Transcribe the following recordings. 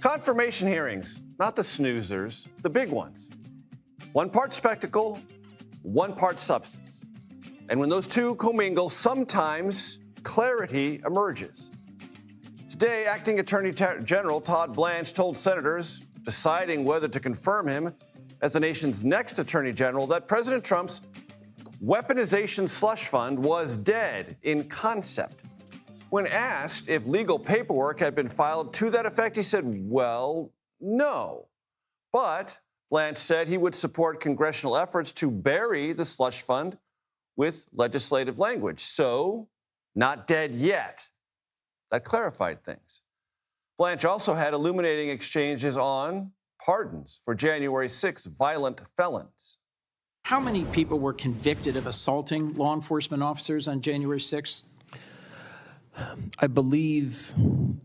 Confirmation hearings, not the snoozers, the big ones. One part spectacle, one part substance. And when those two commingle, sometimes clarity emerges. Today, Acting Attorney General Todd Blanche told senators deciding whether to confirm him as the nation's next Attorney General that President Trump's weaponization slush fund was dead in concept. When asked if legal paperwork had been filed to that effect, he said, well, no. But Blanche said he would support congressional efforts to bury the slush fund with legislative language. So, not dead yet. That clarified things. Blanche also had illuminating exchanges on pardons for January 6 violent felons. How many people were convicted of assaulting law enforcement officers on January 6th? I believe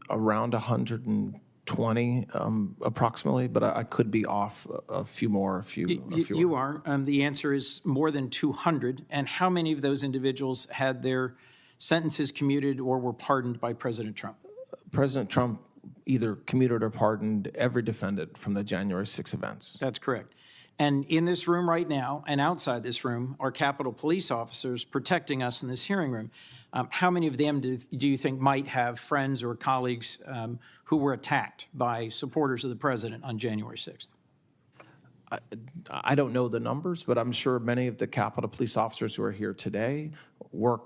around 120, approximately, but I could be off a few more. You are. The answer is more than 200. And how many of those individuals had their sentences commuted or were pardoned by President Trump? President Trump either commuted or pardoned every defendant from the January 6 events. That's correct. And in this room right now and outside this room are Capitol Police officers protecting us in this hearing room. How many of them do you think might have friends or colleagues who were attacked by supporters of the president on January 6th? I don't know the numbers, but I'm sure many of the Capitol Police officers who are here today were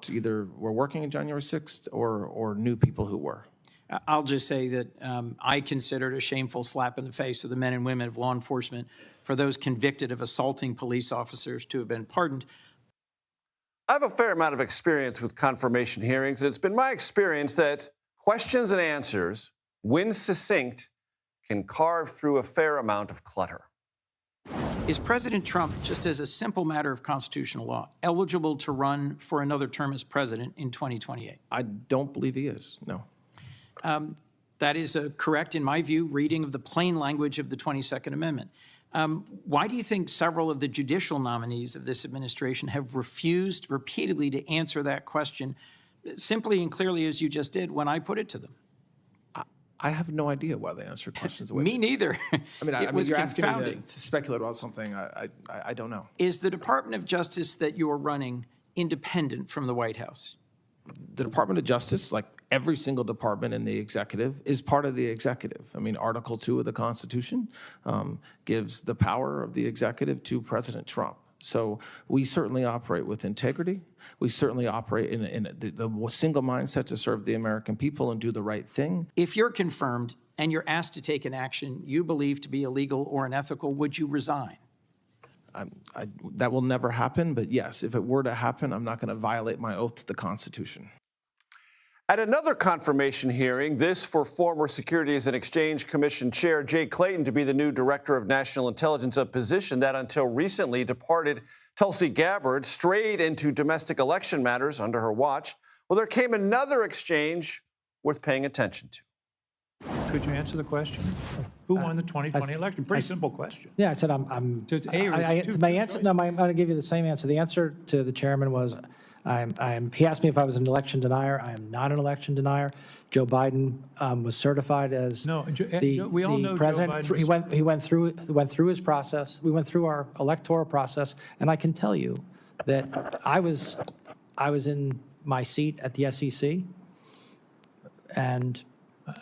working on January 6th or knew people who were. I'll just say that I consider it a shameful slap in the face of the men and women of law enforcement for those convicted of assaulting police officers to have been pardoned. I have a fair amount of experience with confirmation hearings, and it's been my experience that questions and answers, when succinct, can carve through a fair amount of clutter. Is President Trump, just as a simple matter of constitutional law, eligible to run for another term as president in 2028? I don't believe he is, no. That is a correct, in my view, reading of the plain language of the 22nd Amendment. Why do you think several of the judicial nominees of this administration have refused repeatedly to answer that question simply and clearly as you just did when I put it to them? I have no idea why they answer questions the way Me neither. I mean, you're asking me to speculate about something I don't know. Is the Department of Justice that you are running independent from the White House? The Department of Justice, like every single department in the executive, is part of the executive. I mean, Article 2 of the Constitution gives the power of the executive to President Trump. So we certainly operate with integrity. We certainly operate in the single mindset to serve the American people and do the right thing. If you're confirmed and you're asked to take an action you believe to be illegal or unethical, would you resign? That will never happen, but yes, if it were to happen, I'm not going to violate my oath to the Constitution. At another confirmation hearing, this for former Securities and Exchange Commission Chair Jay Clayton to be the new Director of National Intelligence, a position that until recently departed Tulsi Gabbard, strayed into domestic election matters under her watch. Well, there came another exchange worth paying attention to. Could you answer the question? Who won the 2020 election? Pretty simple question. Yeah, I said My answer. No, I'm going to give you the same answer. The answer to the chairman was, he asked me if I was an election denier. I am not an election denier. Joe Biden was certified as we all know president. Joe Biden He went through his process. We went through our electoral process, and I can tell you that I was in my seat at the SEC, and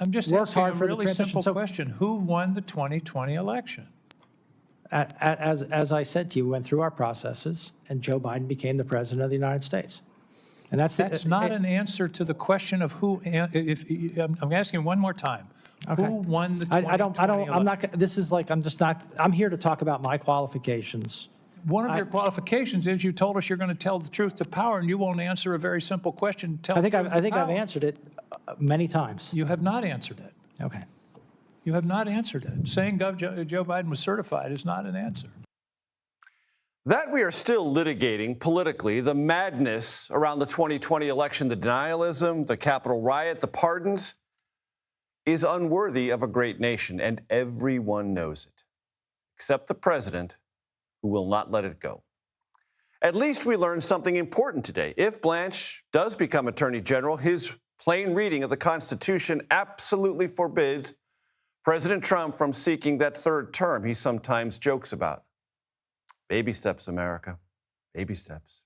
I'm just asking a really simple question. Who won the 2020 election? As I said to you, we went through our processes, and Joe Biden became the president of the United States. And that's not an answer to the question of who. I'm asking one more time. Okay. Who won the 2020 election? I'm not. This is like I'm here to talk about my qualifications. One of your qualifications is you told us you're going to tell the truth to power, and you won't answer a very simple question. I think I've answered it many times. You have not answered it. Okay. You have not answered it. Saying Joe Biden was certified is not an answer. That we are still litigating politically, the madness around the 2020 election, the denialism, the Capitol riot, the pardons, is unworthy of a great nation, and everyone knows it, except the president, who will not let it go. At least we learned something important today. If Blanche does become Attorney General, his plain reading of the Constitution absolutely forbids President Trump from seeking that third term he sometimes jokes about. Baby steps, America. Baby steps.